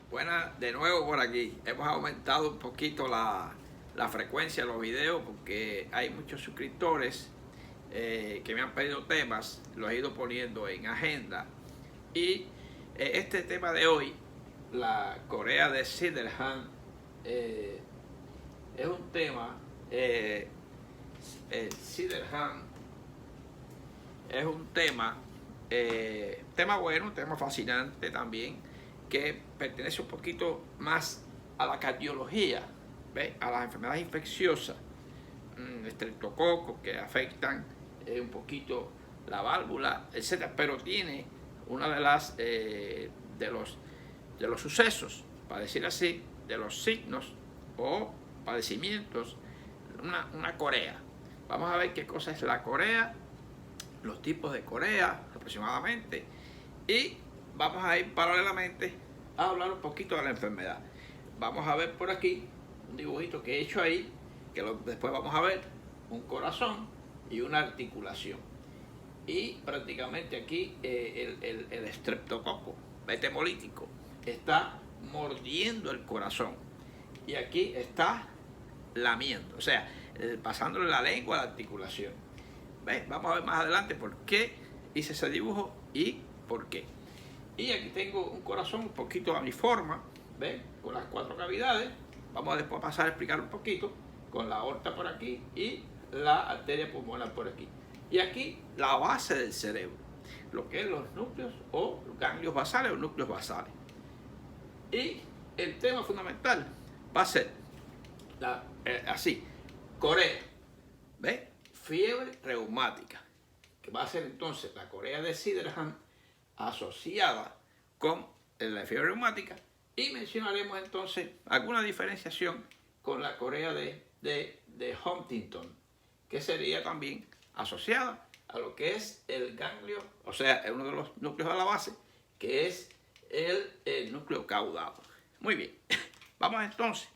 Buenas de nuevo por aquí. Hemos aumentado un poquito la frecuencia de los videos porque hay muchos suscriptores que me han pedido temas, los he ido poniendo en agenda. Y este tema de hoy, la Corea de Sydenham, es un tema, Sydenham es un tema bueno, un tema fascinante también, que pertenece un poquito más a la cardiología, ¿ve? A las enfermedades infecciosas, estreptococos que afectan un poquito la válvula, etcétera, pero tiene una de los sucesos, para decir así, de los signos o padecimientos, una corea. Vamos a ver qué cosa es la corea, los tipos de corea aproximadamente, y vamos a ir paralelamente a hablar un poquito de la enfermedad. Vamos a ver por aquí un dibujito que he hecho ahí, que después vamos a ver un corazón y una articulación. Y prácticamente aquí el estreptococo hemolítico está mordiendo el corazón. Y aquí está lamiendo, o sea, pasándole la lengua a la articulación. ¿Ves? Vamos a ver más adelante por qué hice ese dibujo y por qué. Y aquí tengo un corazón un poquito a mi forma, ¿ves? Con las 4 cavidades. Vamos a después pasar a explicar un poquito con la aorta por aquí y la arteria pulmonar por aquí. Y aquí la base del cerebro, lo que es los núcleos o ganglios basales o núcleos basales. Y el tema fundamental va a ser así, corea, ¿ves? Fiebre reumática, que va a ser entonces la corea de Sydenham asociada con la fiebre reumática, y mencionaremos entonces alguna diferenciación con la corea de Huntington, que sería también asociada a lo que es el ganglio, o sea, uno de los núcleos de la base, que es el núcleo caudado. Muy bien, vamos entonces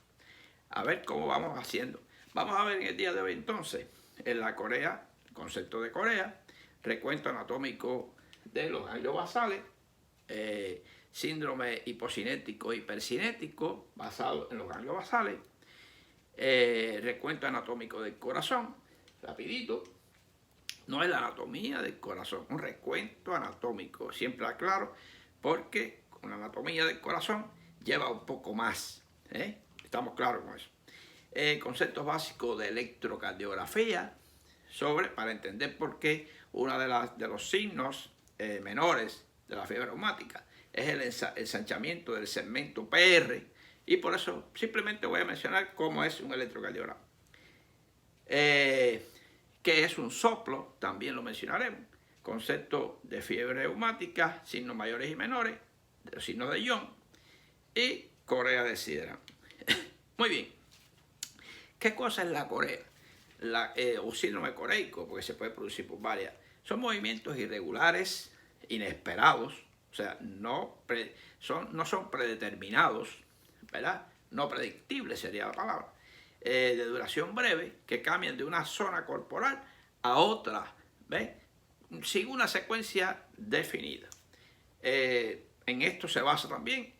a ver cómo vamos haciendo. Vamos a ver en el día de hoy entonces en la corea, concepto de corea, recuento anatómico de los ganglios basales, síndrome hipocinético hipercinético basado en los ganglios basales, recuento anatómico del corazón, rapidito. No es la anatomía del corazón, un recuento anatómico, siempre aclaro, porque con la anatomía del corazón lleva un poco más, estamos claros con eso. Conceptos básicos de electrocardiografía, para entender por qué uno de los signos menores de la fiebre reumática es el ensanchamiento del segmento PR, y por eso simplemente voy a mencionar cómo es un electrocardiograma. ¿Qué es un soplo? También lo mencionaremos. Concepto de fiebre reumática, signos mayores y menores, de los signos de Young, y corea de Sydenham. Muy bien. ¿Qué cosa es la corea? O síndrome coreico, porque se puede producir por varias. Son movimientos irregulares, inesperados, o sea, no son predeterminados, ¿verdad? No predictibles sería la palabra, de duración breve, que cambian de una zona corporal a otra, ¿ves? Sin una secuencia definida. En esto se basa también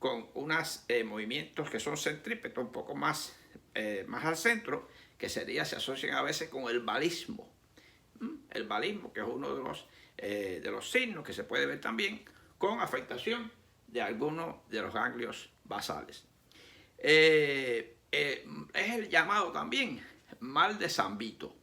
con unos movimientos que son centrípetos, un poco más al centro, que se asocian a veces con el balismo. El balismo, que es uno de los signos que se puede ver también con afectación de algunos de los ganglios basales. Es el llamado también mal de San Vito.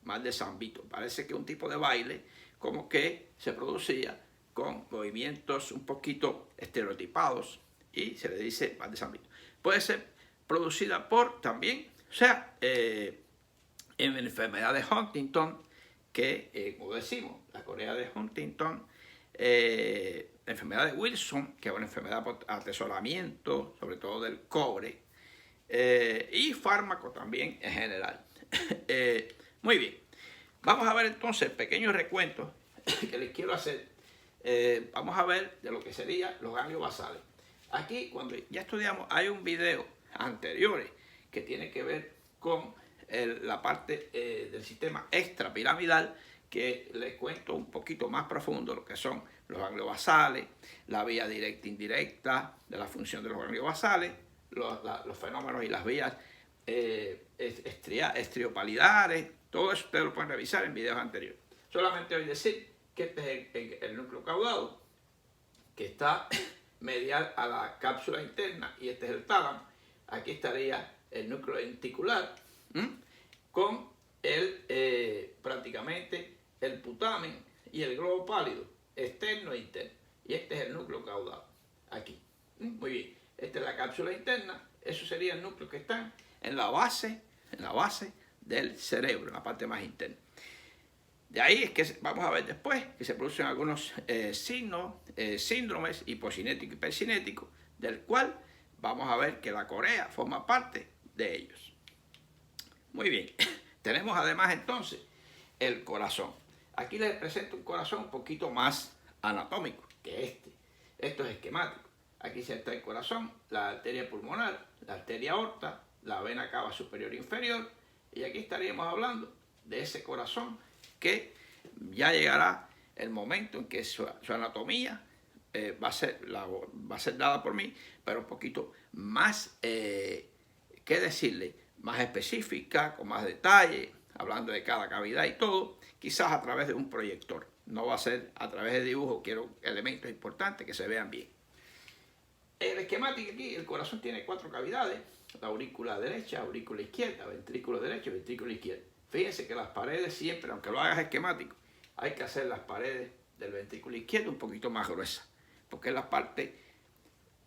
Mal de San Vito. Parece que un tipo de baile como que se producía con movimientos un poquito estereotipados y se le dice mal de San Vito. Puede ser producida por también, o sea, en la enfermedad de Huntington, que, como decimos, la corea de Huntington, la enfermedad de Wilson, que es una enfermedad por atesoramiento, sobre todo del cobre, y fármaco también en general. Muy bien, vamos a ver entonces pequeños recuentos que les quiero hacer. Vamos a ver de lo que serían los ganglios basales. Aquí, cuando ya estudiamos, hay un video anteriores que tiene que ver con la parte del sistema extrapiramidal, que les cuento un poquito más profundo lo que son los ganglios basales, la vía directa e indirecta de la función de los ganglios basales, los fenómenos y las vías estriopalidales, todo eso ustedes lo pueden revisar en videos anteriores. Solamente hoy decir que este es el núcleo caudado, que está medial a la cápsula interna, y este es el tálamo. Aquí estaría el núcleo lenticular, con prácticamente el putamen y el globo pálido, externo e interno. Y este es el núcleo caudado, aquí. Muy bien, esta es la cápsula interna, eso sería el núcleo que está en la base del cerebro, en la parte más interna. De ahí es que vamos a ver después que se producen algunos síndromes hipocinético y hipercinético, del cual vamos a ver que la corea forma parte de ellos. Muy bien, tenemos además entonces el corazón. Aquí les presento un corazón un poquito más anatómico que este. Esto es esquemático. Aquí está el corazón, la arteria pulmonar, la arteria aorta, la vena cava superior e inferior, y aquí estaríamos hablando de ese corazón que ya llegará el momento en que su anatomía va a ser dada por mí, pero un poquito más, ¿qué decirle? Más específica, con más detalle, hablando de cada cavidad y todo, quizás a través de un proyector. No va a ser a través de dibujo, quiero elementos importantes que se vean bien. El esquemático aquí, el corazón tiene 4 cavidades: la aurícula derecha, aurícula izquierda, ventrículo derecho y ventrículo izquierdo. Fíjense que las paredes siempre, aunque lo hagas esquemático, hay que hacer las paredes del ventrículo izquierdo un poquito más gruesas, porque es la parte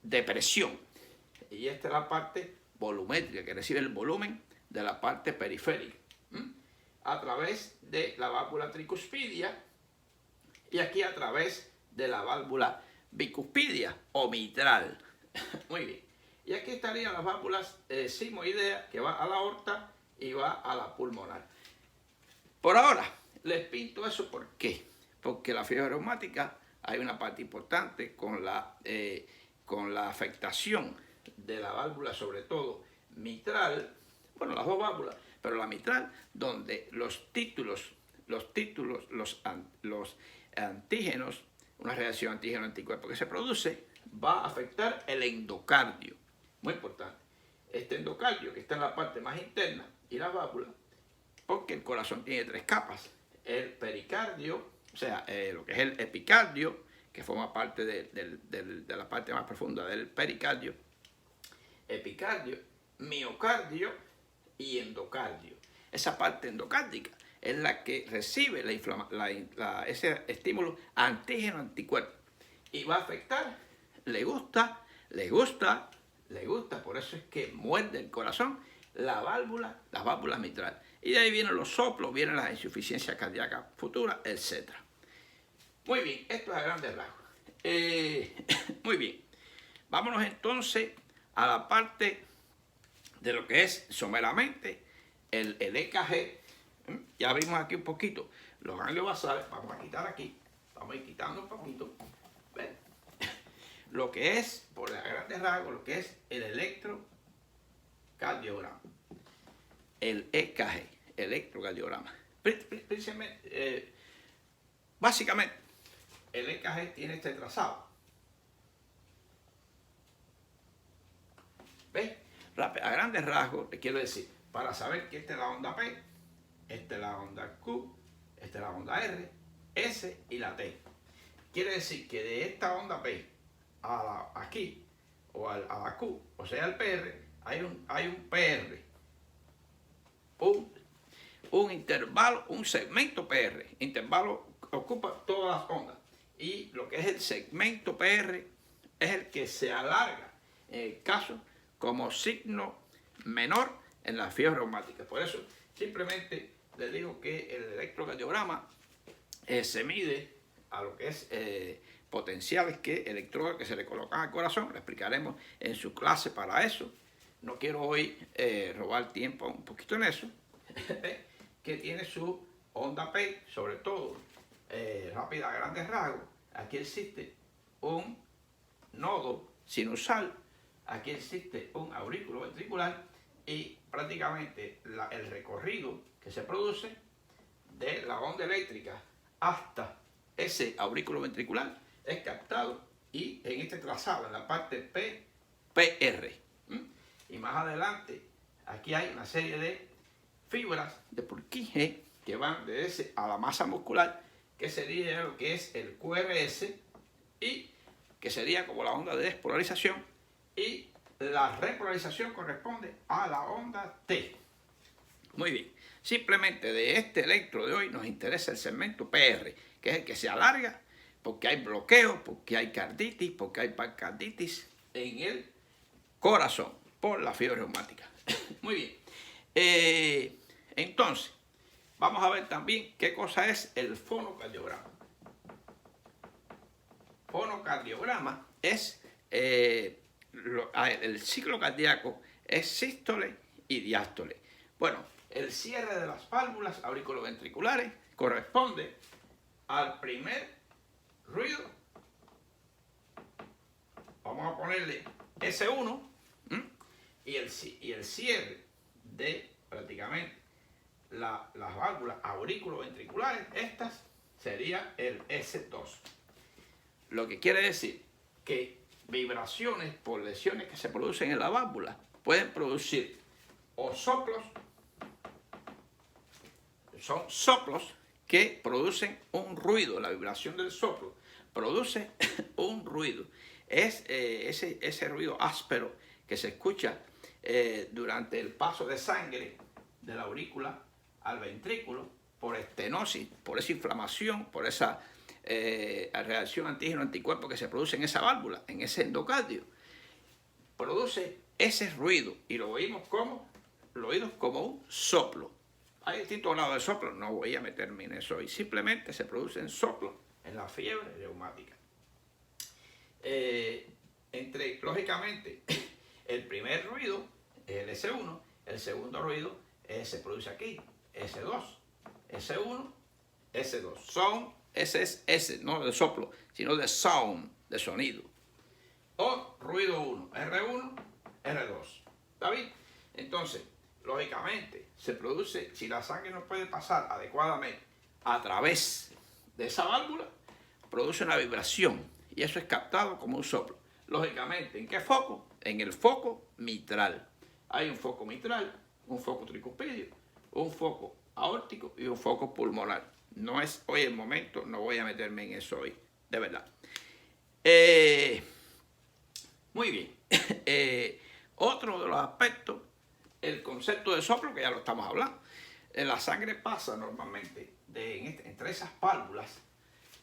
de presión. Y esta es la parte volumétrica, que recibe el volumen de la parte periférica, a través de la válvula tricuspidia, y aquí a través de la válvula bicuspidia o mitral. Muy bien. Y aquí estarían las válvulas sigmoideas, que va a la aorta y va a la pulmonar. Por ahora les pinto eso. ¿Por qué? Porque la fiebre reumática hay una parte importante con la afectación de la válvula, sobre todo mitral, bueno, las dos válvulas, pero la mitral, donde los antígenos, una reacción antígeno-anticuerpo que se produce, va a afectar el endocardio. Muy importante. Este endocardio, que está en la parte más interna, y la válvula, porque el corazón tiene 3 capas. El pericardio, o sea, lo que es el epicardio, que forma parte de la parte más profunda del pericardio, epicardio, miocardio y endocardio. Esa parte endocárdica es la que recibe ese estímulo antígeno-anticuerpo y va a afectar, le gusta, por eso es que muerde el corazón, las válvulas mitrales. Y de ahí vienen los soplos, vienen las insuficiencias cardíacas futuras, etc. Muy bien, esto es a grandes rasgos. Muy bien, vámonos entonces a la parte de lo que es someramente el EKG. Ya vimos aquí un poquito los ganglios basales. Vamos a quitar aquí, vamos a ir quitando un poquito. ¿Ven? Lo que es, por grandes rasgos, lo que es el electrocardiograma. El EKG, electrocardiograma. Básicamente, el EKG tiene este trazado. ¿Ves? A grandes rasgos, les quiero decir, para saber que esta es la onda P, esta es la onda Q, esta es la onda R, S y la T. Quiere decir que de esta onda P aquí, o a la Q, o sea el PR, hay un PR, un intervalo, un segmento PR. Intervalo ocupa todas las ondas. Y lo que es el segmento PR es el que se alarga, en el caso, como signo menor en la fiebre reumática. Por eso, simplemente les digo que el electrocardiograma se mide a lo que es potenciales electrodos que se le colocan al corazón. Lo explicaremos en su clase para eso. No quiero hoy robar tiempo un poquito en eso. Que tiene su onda P, sobre todo, rápida a grandes rasgos. Aquí existe un nodo sinusal, aquí existe un aurículo ventricular y prácticamente el recorrido que se produce de la onda eléctrica hasta ese aurículo ventricular es captado y en este trazado, en la parte PR. Y más adelante, aquí hay una serie de fibras de Purkinje que van de ese a la masa muscular, que sería lo que es el QRS, y que sería como la onda de despolarización, y la repolarización corresponde a la onda T. Muy bien, simplemente de este electro de hoy nos interesa el segmento PR, que es el que se alarga porque hay bloqueo, porque hay carditis, porque hay pericarditis en el corazón por la fiebre reumática. Muy bien. Entonces, vamos a ver también qué cosa es el fonocardiograma. Fonocardiograma es el ciclo cardíaco, es sístole y diástole. Bueno, el cierre de las válvulas auriculoventriculares corresponde al primer ruido. Vamos a ponerle S1, y el cierre de prácticamente las válvulas auriculoventriculares, estas sería el S2. Lo que quiere decir que vibraciones por lesiones que se producen en la válvula pueden producir o soplos, son soplos que producen un ruido. La vibración del soplo produce un ruido. Es ese ruido áspero que se escucha durante el paso de sangre de la aurícula al ventrículo por estenosis, por esa inflamación, por esa reacción antígeno-anticuerpo que se produce en esa válvula, en ese endocardio. Produce ese ruido y lo oímos como un soplo. Hay distintos grados de soplo, no voy a meterme en eso hoy. Simplemente se producen soplos en la fiebre reumática. Lógicamente, el primer ruido es el S1, el segundo ruido se produce aquí, S2, S1, S2. Sound, ese es S, no de soplo, sino de sound, de sonido. O ruido 1, R1, R2. ¿Está bien? Entonces, lógicamente, se produce, si la sangre no puede pasar adecuadamente a través de esa válvula, produce una vibración y eso es captado como un soplo. Lógicamente, ¿en qué foco? En el foco mitral. Hay un foco mitral, un foco tricuspidio, un foco aórtico y un foco pulmonar. No es hoy el momento, no voy a meterme en eso hoy, de verdad. Muy bien. Otro de los aspectos, el concepto de soplo, que ya lo estamos hablando. La sangre pasa normalmente entre esas válvulas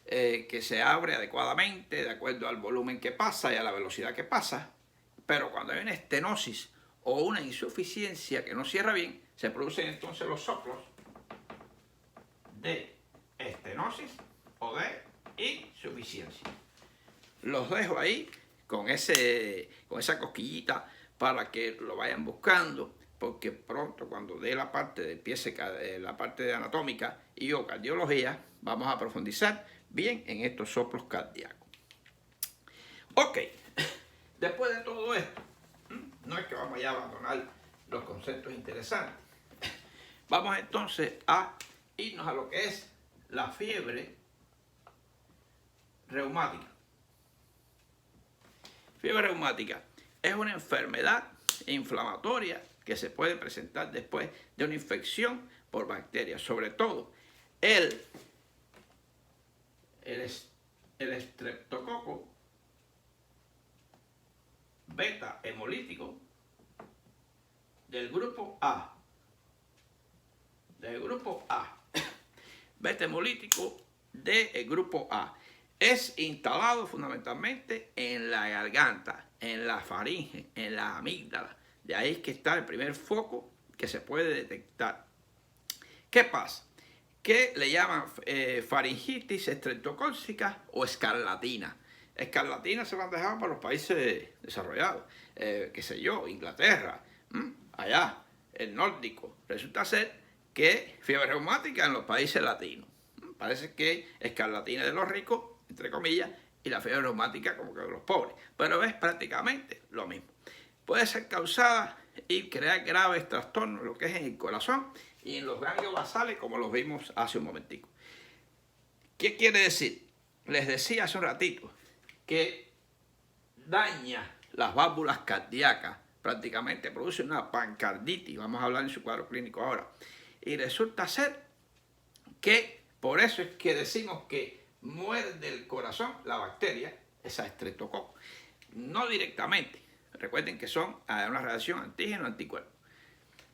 que se abre adecuadamente de acuerdo al volumen que pasa y a la velocidad que pasa, pero cuando hay una estenosis o una insuficiencia que no cierra bien, se producen entonces los soplos de estenosis o de insuficiencia. Los dejo ahí con esa cosquillita para que lo vayan buscando, porque pronto cuando dé la parte de la parte de anatómica y o cardiología, vamos a profundizar bien en estos soplos cardíacos. Ok, después de todo esto, no es que vamos ya a abandonar los conceptos interesantes. Vamos entonces a irnos a lo que es la fiebre reumática. Fiebre reumática es una enfermedad inflamatoria que se puede presentar después de una infección por bacterias, sobre todo el estreptococo beta hemolítico del grupo A. Beta hemolítico del grupo A. Es instalado fundamentalmente en la garganta, en la faringe, en la amígdala. De ahí es que está el primer foco que se puede detectar. ¿Qué pasa? Que le llaman faringitis estreptocócica o escarlatina. Escarlatina se lo han dejado para los países desarrollados, qué sé yo, Inglaterra, allá, el nórdico. Resulta ser que fiebre reumática en los países latinos. Parece que escarlatina de los ricos, entre comillas, y la fiebre reumática como que de los pobres. Pero es prácticamente lo mismo. Puede ser causada y crear graves trastornos, lo que es en el corazón y en los ganglios basales, como los vimos hace un momentico. ¿Qué quiere decir? les decía hace un ratito que daña las válvulas cardíacas, prácticamente produce una pancarditis, vamos a hablar en su cuadro clínico ahora, y resulta ser que por eso es que decimos que muerde el corazón la bacteria, esa estreptococo, no directamente, recuerden que son una reacción antígeno-anticuerpo,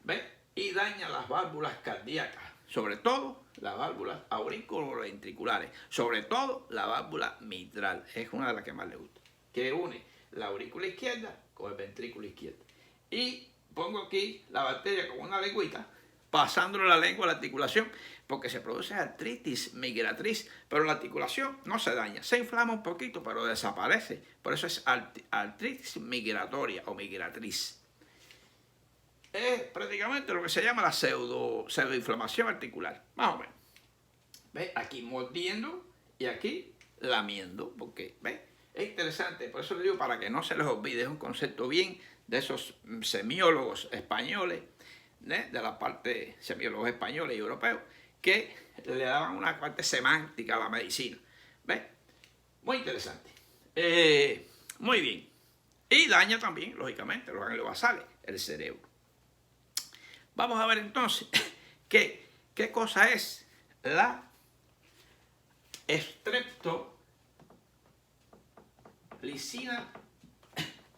¿ves? Y daña las válvulas cardíacas, sobre todo las válvulas auriculoventriculares, sobre todo la válvula mitral, es una de las que más le gusta, que une la aurícula izquierda con el ventrículo izquierdo. Y pongo aquí la bacteria como una lengüita, pasándole la lengua a la articulación, porque se produce artritis migratriz, pero la articulación no se daña, se inflama un poquito, pero desaparece. Por eso es artritis migratoria o migratriz. Es prácticamente lo que se llama la pseudoinflamación articular, más o menos. ¿Ves? Aquí mordiendo y aquí lamiendo, porque ¿ves? Es interesante, por eso le digo, para que no se les olvide, es un concepto bien de esos semiólogos españoles, ¿eh? De la parte semiólogos españoles y europeos, que le daban una parte semántica a la medicina. ¿Ves? Muy interesante. Muy bien. Y daña también, lógicamente, los ganglios basales, el cerebro. Vamos a ver entonces qué cosa es la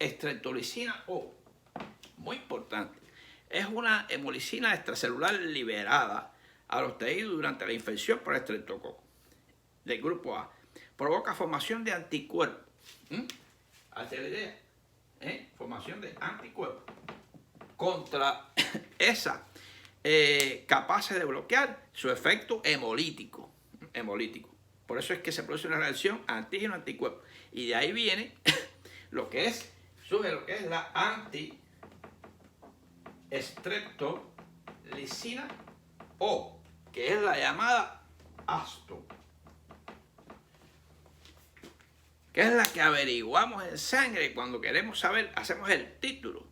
streptolicina O. Muy importante. Es una hemolicina extracelular liberada a los tejidos durante la infección por estreptococo del grupo A. Provoca formación de anticuerpos. ¿Hace la idea? Formación de anticuerpos contra esa capaces de bloquear su efecto hemolítico. Por eso es que se produce una reacción antígeno-anticuerpo. Y de ahí viene lo que es la anti-streptolicina O, que es la llamada ASTO, que es la que averiguamos en sangre cuando queremos saber, hacemos el título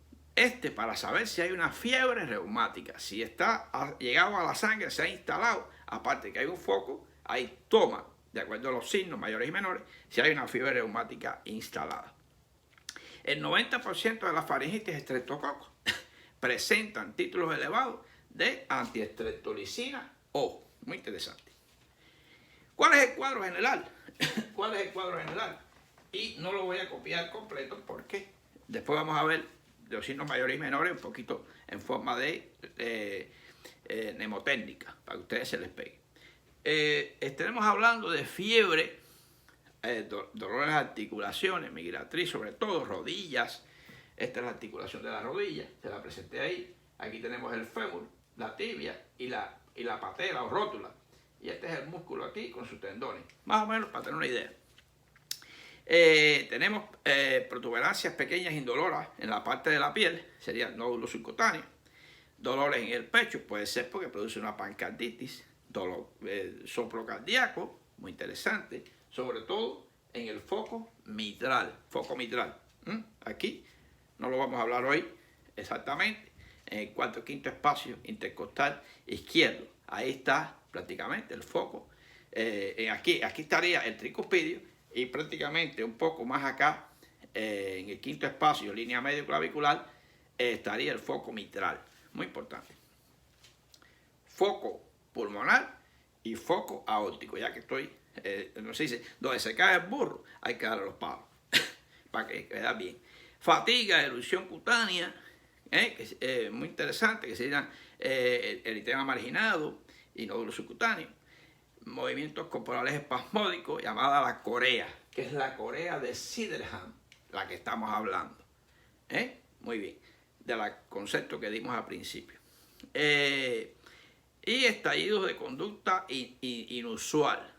para saber si hay una fiebre reumática. Si está llegado a la sangre, se ha instalado, aparte que hay un foco, ahí toma, de acuerdo a los signos mayores y menores, si hay una fiebre reumática instalada. El 90% de las faringitis estreptococos presentan títulos elevados de antiestreptolicina O. Muy interesante. ¿Cuál es el cuadro general? Y no lo voy a copiar completo porque después vamos a ver los signos mayores y menores un poquito en forma de mnemotécnica, para que ustedes se les pegue. Estaremos hablando de fiebre, dolores de articulaciones, migratriz, sobre todo rodillas. Esta es la articulación de la rodilla, se la presenté ahí. Aquí tenemos el fémur, la tibia y la patela o rótula. Y este es el músculo aquí con sus tendones, más o menos para tener una idea. Tenemos protuberancias pequeñas indoloras en la parte de la piel, serían nódulos subcutáneos. Dolores en el pecho, puede ser porque produce una pancarditis, soplo cardíaco, muy interesante, sobre todo en el foco mitral. Aquí no lo vamos a hablar hoy exactamente, en el cuarto o quinto espacio intercostal izquierdo. Ahí está prácticamente el foco. Aquí estaría el tricuspidio. Y prácticamente un poco más acá, en el quinto espacio, línea medio clavicular, estaría el foco mitral. Muy importante. Foco pulmonar y foco aórtico. Ya que estoy, no se dice, donde se cae el burro, hay que darle los palos. Para que quede bien. Fatiga, erupción cutánea, que es muy interesante, que serían eritema marginado y nódulos subcutáneos. Movimientos corporales espasmódicos, llamada la corea, que es la corea de Sydenham, la que estamos hablando. Muy bien, del concepto que dimos al principio. Y estallidos de conducta inusual,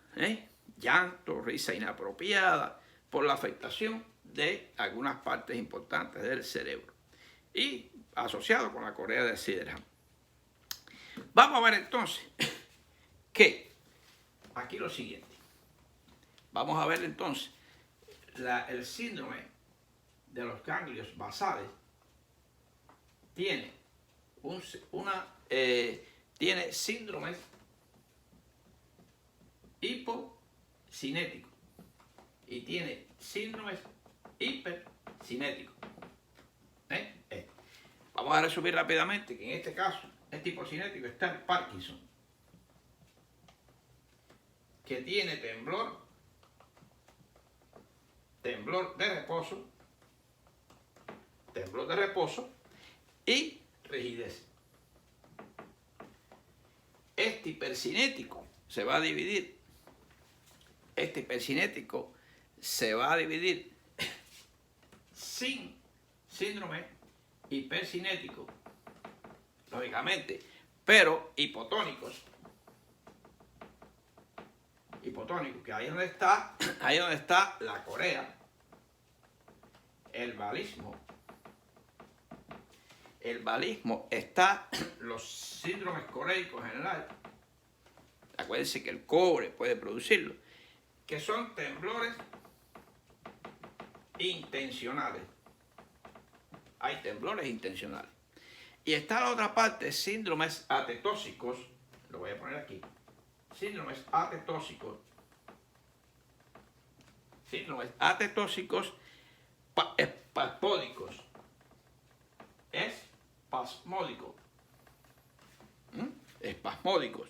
llanto, risa inapropiada, por la afectación de algunas partes importantes del cerebro. Y asociado con la corea de Sydenham. Vamos a ver entonces que aquí lo siguiente. Vamos a ver entonces el síndrome de los ganglios basales. Tiene síndrome hipocinético. y tiene síndromes hipercinéticos. Vamos a resumir rápidamente que en este caso, este hipercinético está el Parkinson, que tiene temblor de reposo y rigidez. Este hipercinético se va a dividir sin síndrome hipercinético, lógicamente, pero hipotónicos, que ahí es donde está la corea, el balismo, está los síndromes coreicos en general. Acuérdense que el cobre puede producirlo, que son temblores intencionales. Hay temblores intencionales. Y está la otra parte, síndromes atetóxicos, lo voy a poner aquí, síndromes atetóxicos espasmódicos.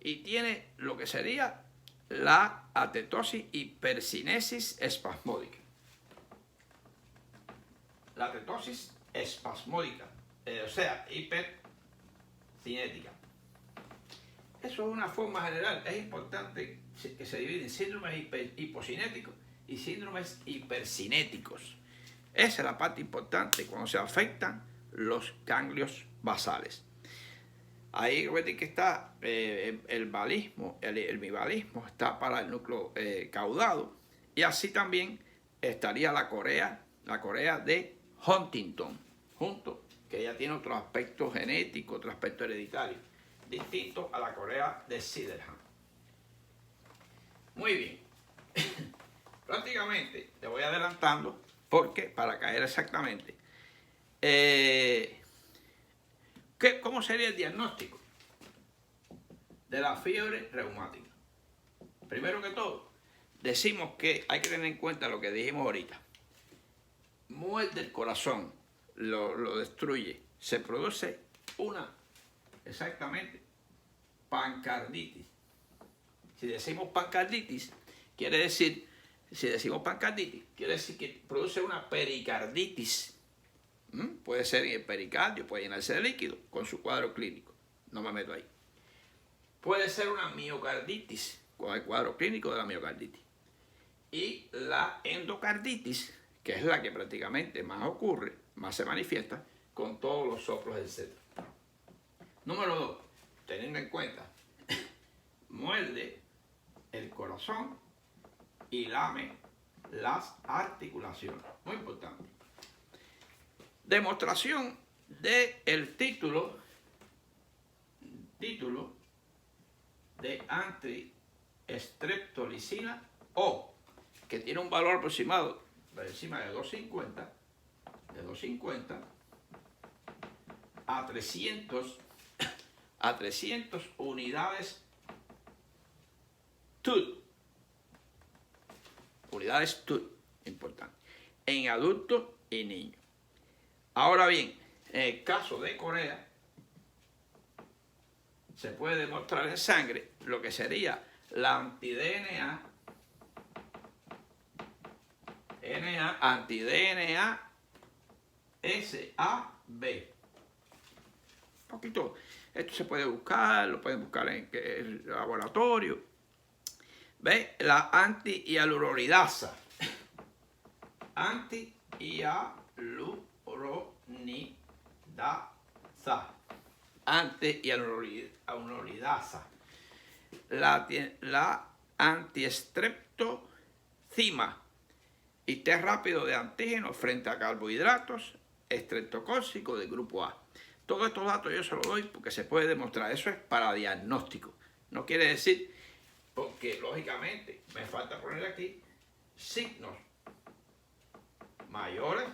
Y tiene lo que sería la atetosis hipercinesis espasmódica. La atetosis espasmódica, o sea, hipercinética. Eso es una forma general. Es importante que se dividen síndromes hipocinéticos y síndromes hipercinéticos. Esa es la parte importante cuando se afectan los ganglios basales. Ahí recuerden que está el balismo, el bibalismo está para el núcleo caudado, y así también estaría la corea de Huntington, que ya tiene otro aspecto genético, otro aspecto hereditario, distinto a la corea de Sydenham. Muy bien. Prácticamente te voy adelantando porque para caer exactamente. ¿Cómo sería el diagnóstico de la fiebre reumática? Primero que todo, decimos que hay que tener en cuenta lo que dijimos ahorita. Muerde el corazón, lo destruye, se produce pancarditis. Si decimos pancarditis, quiere decir que produce una pericarditis. Puede ser en el pericardio, puede llenarse de líquido con su cuadro clínico. No me meto ahí. Puede ser una miocarditis con el cuadro clínico de la miocarditis. Y la endocarditis, que es la que prácticamente más ocurre, más se manifiesta con todos los soplos, etc. Número 2, teniendo en cuenta, muerde el corazón y lame las articulaciones. Muy importante. Demostración del título de antistreptolicina O, que tiene un valor aproximado por encima de 250 a 300 unidades TUD. Unidades TUD, importante, en adultos y niños. Ahora bien, en el caso de Corea, se puede demostrar en sangre lo que sería la anti-DNA SAB. Un poquito, esto se puede buscar, lo pueden buscar en el laboratorio. ¿Ves? La anti-hialuronidasa. Anti-hialuronidasa. La antiestreptocima y test rápido de antígenos frente a carbohidratos estreptocóxicos del grupo A. Todos estos datos yo se los doy porque se puede demostrar. Eso es para diagnóstico. No quiere decir, porque lógicamente me falta poner aquí signos mayores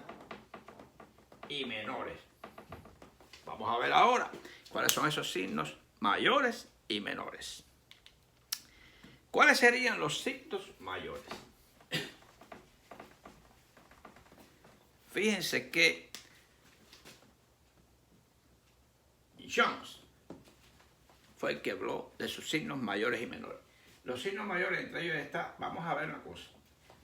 y menores. Vamos a ver ahora cuáles son esos signos mayores y menores. ¿Cuáles serían los signos mayores? Fíjense que Jones fue el que habló de sus signos mayores y menores. Los signos mayores, entre ellos está, vamos a ver una cosa.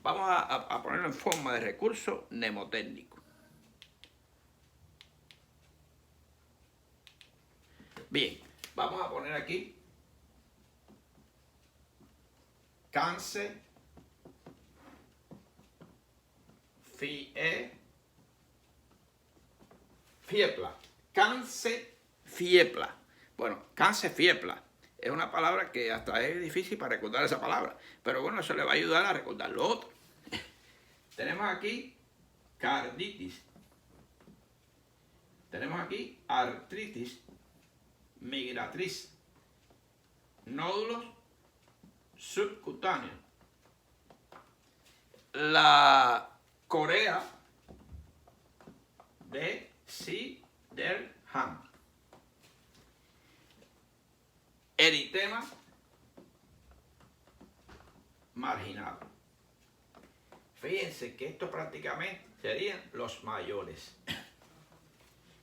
Vamos a ponerlo en forma de recurso mnemotécnico. Bien, vamos a poner aquí Cáncer, Fiepla. Cáncer, Fiepla. Bueno, Cáncer, Fiepla. Es una palabra que hasta es difícil para recordar esa palabra. Pero bueno, eso le va a ayudar a recordar lo otro. Tenemos aquí carditis. Tenemos aquí artritis migratriz. Nódulos subcutáneos. La corea de Sydenham. Eritema marginal. Fíjense que esto prácticamente serían los mayores.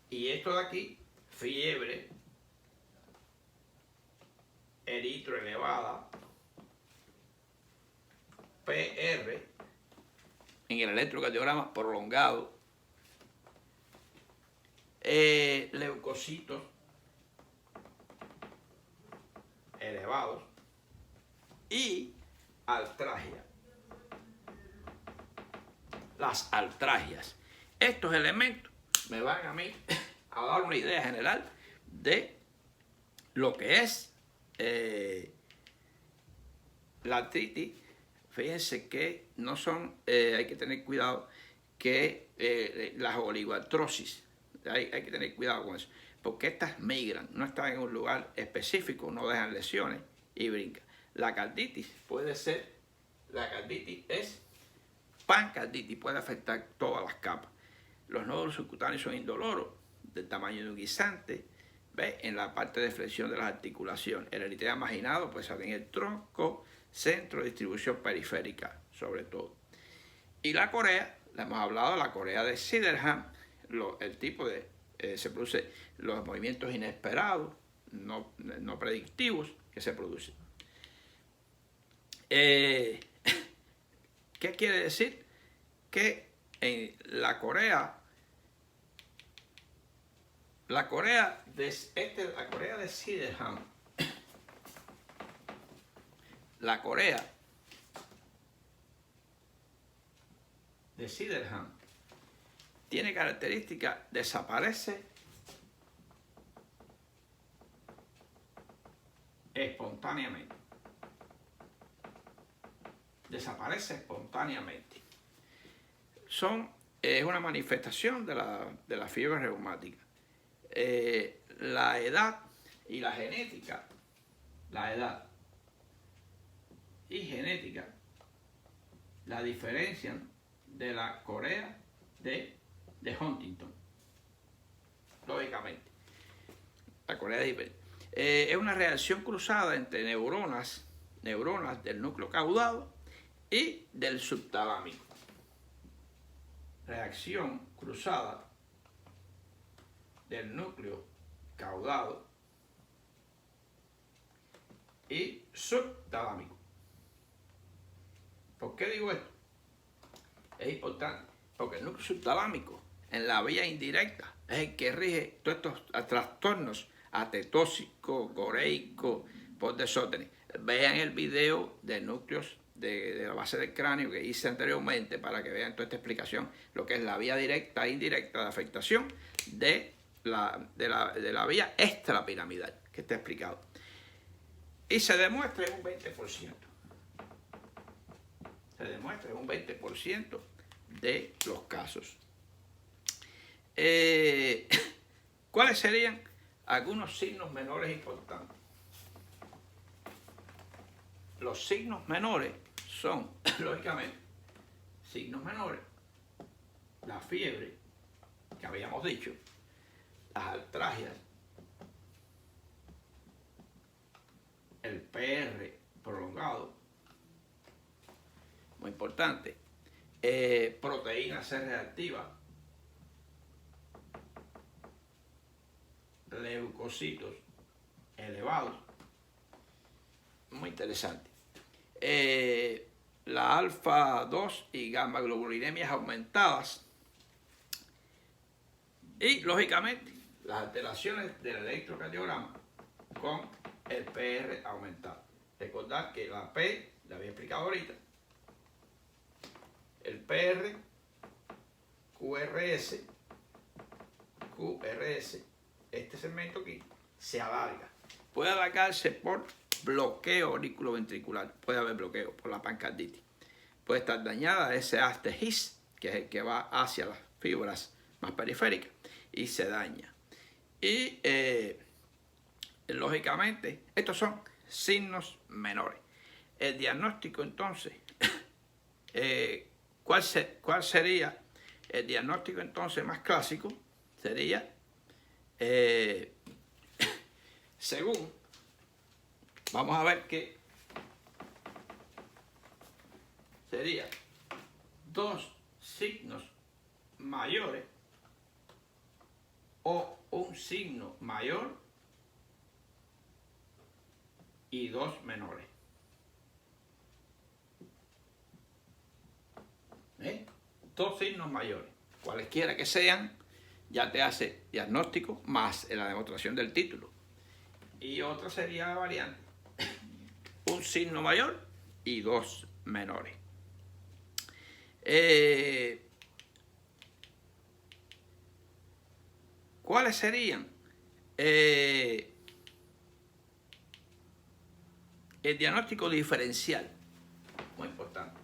Y esto de aquí, fiebre, eritro elevada, PR, en el electrocardiograma prolongado, leucocitos elevados y altragia. Las altragias. Estos elementos me van a mí a dar una idea general de lo que es la artritis. Fíjense que no son, hay que tener cuidado que las oligoartrosis, hay que tener cuidado con eso, porque estas migran, no están en un lugar específico, no dejan lesiones y brincan. La carditis puede ser, la carditis es pancarditis, puede afectar todas las capas. Los nódulos subcutáneos son indoloros, del tamaño de un guisante, ¿ves? En la parte de flexión de las articulaciones. El eritema marginado pues sale en el tronco, centro de distribución periférica, sobre todo. Y la corea, le hemos hablado, la corea de Sydenham, el tipo de, se produce los movimientos inesperados, no predictivos que se producen. ¿Qué quiere decir? Que en la corea de Sydenham, la corea de Sydenham tiene características, desaparece espontáneamente. Desaparece espontáneamente. Es una manifestación de la fiebre reumática. La edad y la genética, la edad y genética la diferencian de la corea de Huntington, lógicamente. La corea es diferente. Es una reacción cruzada entre neuronas del núcleo caudado y del subtalámico. Reacción cruzada del núcleo caudado y subtalámico. ¿Por qué digo esto? Es importante, porque el núcleo subtalámico en la vía indirecta es el que rige todos estos trastornos atetóxicos, coreicos, por desórdenes. Vean el video de núcleos de la base del cráneo que hice anteriormente para que vean toda esta explicación, lo que es la vía directa e indirecta de afectación de la vía extrapiramidal, que está explicado. Y se demuestra en un 20%. Se demuestra en un 20% de los casos. ¿Cuáles serían algunos signos menores importantes? Los signos menores son, lógicamente, signos menores, la fiebre, que habíamos dicho, las altragias, el PR prolongado, muy importante, proteína C reactiva, leucocitos elevados. Muy interesante. La alfa 2 y gamma globulinemias aumentadas. Y, lógicamente, las alteraciones del electrocardiograma con el PR aumentado. Recordad que la P, la había explicado ahorita, el PR, QRS, este segmento aquí, se alarga. Puede alargarse por bloqueo auriculoventricular, puede haber bloqueo por la pancarditis. Puede estar dañada ese haz His, que es el que va hacia las fibras más periféricas, y se daña. Y lógicamente, estos son signos menores. El diagnóstico, entonces, ¿cuál sería el diagnóstico entonces más clásico? Sería, según, vamos a ver que sería dos signos mayores o un signo mayor y dos menores. Dos signos mayores, cualesquiera que sean, ya te hace diagnóstico más en la demostración del título. Y otra sería la variante, un signo mayor y dos menores. ¿Cuáles serían? El diagnóstico diferencial, muy importante.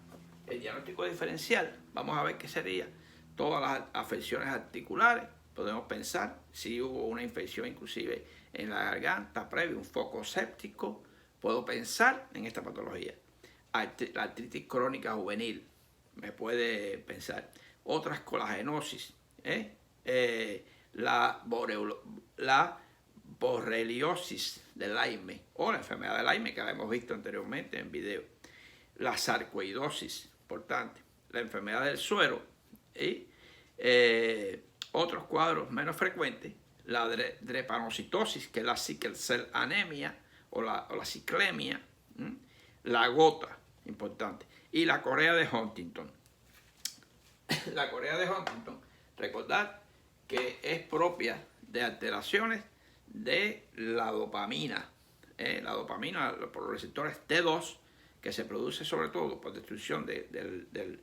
El diagnóstico diferencial, vamos a ver qué sería. Todas las afecciones articulares, podemos pensar si hubo una infección inclusive en la garganta previa, un foco séptico, puedo pensar en esta patología. La artritis crónica juvenil, me puede pensar. Otras colagenosis, la borreliosis de Lyme o la enfermedad de Lyme que la hemos visto anteriormente en video. La sarcoidosis, importante. La enfermedad del suero y otros cuadros menos frecuentes, la drepanocitosis, que es la sickle cell anemia o la ciclemia, la gota, importante, y la corea de Huntington. La corea de Huntington, recordad que es propia de alteraciones de la dopamina. La dopamina por los receptores T2, que se produce sobre todo por destrucción del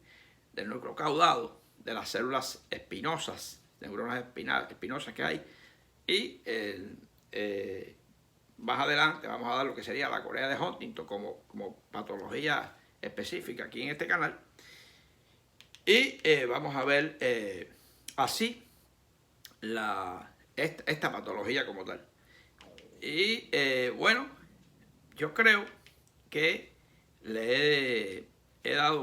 núcleo caudado, de las células espinosas, neuronas espinosas que hay. Y más adelante vamos a dar lo que sería la corea de Huntington como patología específica aquí en este canal. Y vamos a ver así esta patología como tal. Y bueno, yo creo que le he dado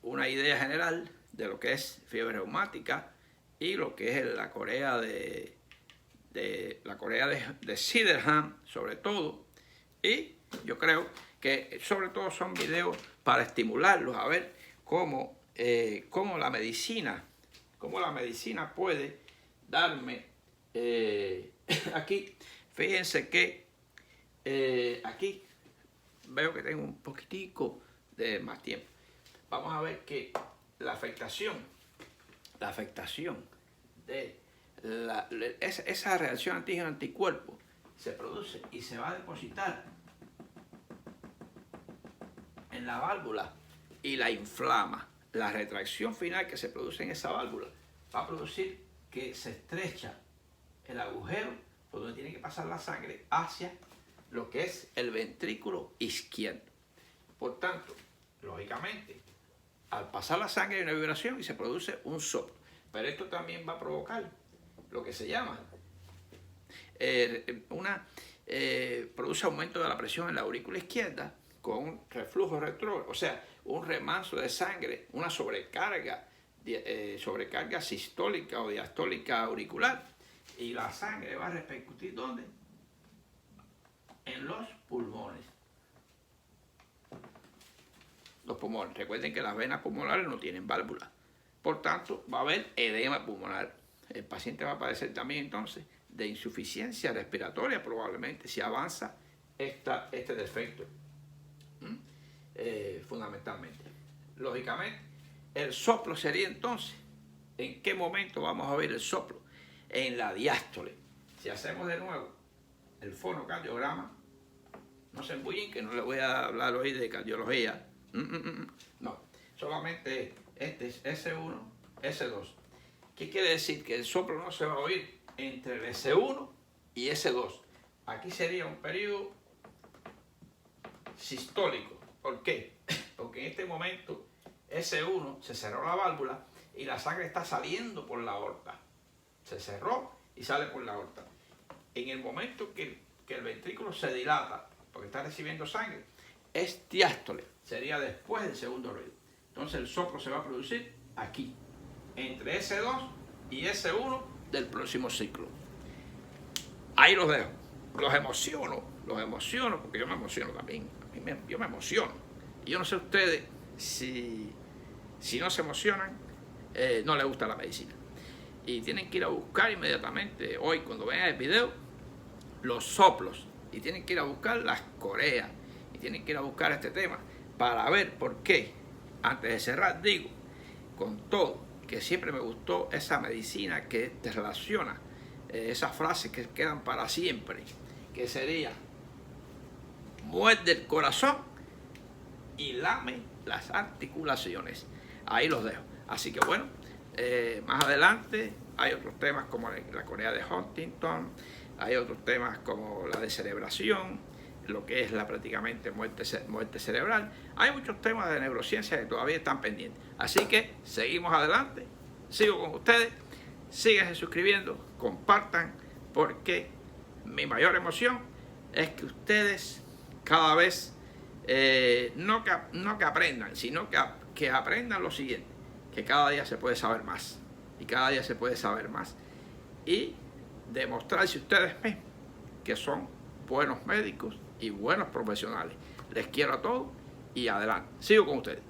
una idea general de lo que es fiebre reumática y lo que es la corea de Sydenham, sobre todo. Y yo creo que sobre todo son videos para estimularlos a ver cómo la medicina puede darme aquí. Fíjense que aquí veo que tengo un poquitico de más tiempo. Vamos a ver que la afectación de esa reacción antígeno-anticuerpo se produce y se va a depositar en la válvula y la inflama. La retracción final que se produce en esa válvula va a producir que se estrecha el agujero por donde tiene que pasar la sangre hacia lo que es el ventrículo izquierdo. Por tanto, lógicamente, al pasar la sangre hay una vibración y se produce un soplo. Pero esto también va a provocar lo que se llama produce aumento de la presión en la aurícula izquierda con un reflujo retrógrado, o sea, un remanso de sangre, una sobrecarga sistólica o diastólica auricular, y la sangre va a repercutir ¿dónde? En los pulmones. Los pulmones. Recuerden que las venas pulmonares no tienen válvulas. Por tanto, va a haber edema pulmonar. El paciente va a padecer también entonces de insuficiencia respiratoria probablemente si avanza este defecto. Fundamentalmente. Lógicamente, el soplo sería entonces, ¿en qué momento vamos a ver el soplo? En la diástole. Si hacemos de nuevo el fonocardiograma, no se embullen que no les voy a hablar hoy de cardiología. No, solamente este es S1, S2. ¿Qué quiere decir? Que el soplo no se va a oír entre el S1 y S2. Aquí sería un periodo sistólico. ¿Por qué? Porque en este momento S1 se cerró la válvula y la sangre está saliendo por la aorta. Se cerró y sale por la aorta. En el momento que el ventrículo se dilata, porque está recibiendo sangre, es diástole. Sería después del segundo ruido. Entonces el soplo se va a producir aquí, entre S2 y S1 del próximo ciclo. Ahí los dejo. Los emociono, porque yo me emociono también. Yo me emociono. Y yo no sé ustedes si no se emocionan, no les gusta la medicina. Y tienen que ir a buscar inmediatamente, hoy cuando vean el video, los soplos. Y tienen que ir a buscar las coreas. Y tienen que ir a buscar este tema para ver por qué. Antes de cerrar, digo, con todo, que siempre me gustó esa medicina que te relaciona esas frases que quedan para siempre, que sería: muerde el corazón y lame las articulaciones. Ahí los dejo. Así que bueno, más adelante hay otros temas como la corea de Huntington, hay otros temas como la descerebración, lo que es prácticamente muerte cerebral. Hay muchos temas de neurociencia que todavía están pendientes. Así que seguimos adelante, sigo con ustedes, síganse suscribiendo, compartan, porque mi mayor emoción es que ustedes cada vez no que aprendan, sino que aprendan lo siguiente, que cada día se puede saber más, y cada día se puede saber más, y demostrarse ustedes mismos que son buenos médicos y buenos profesionales. Les quiero a todos y adelante. Sigo con ustedes.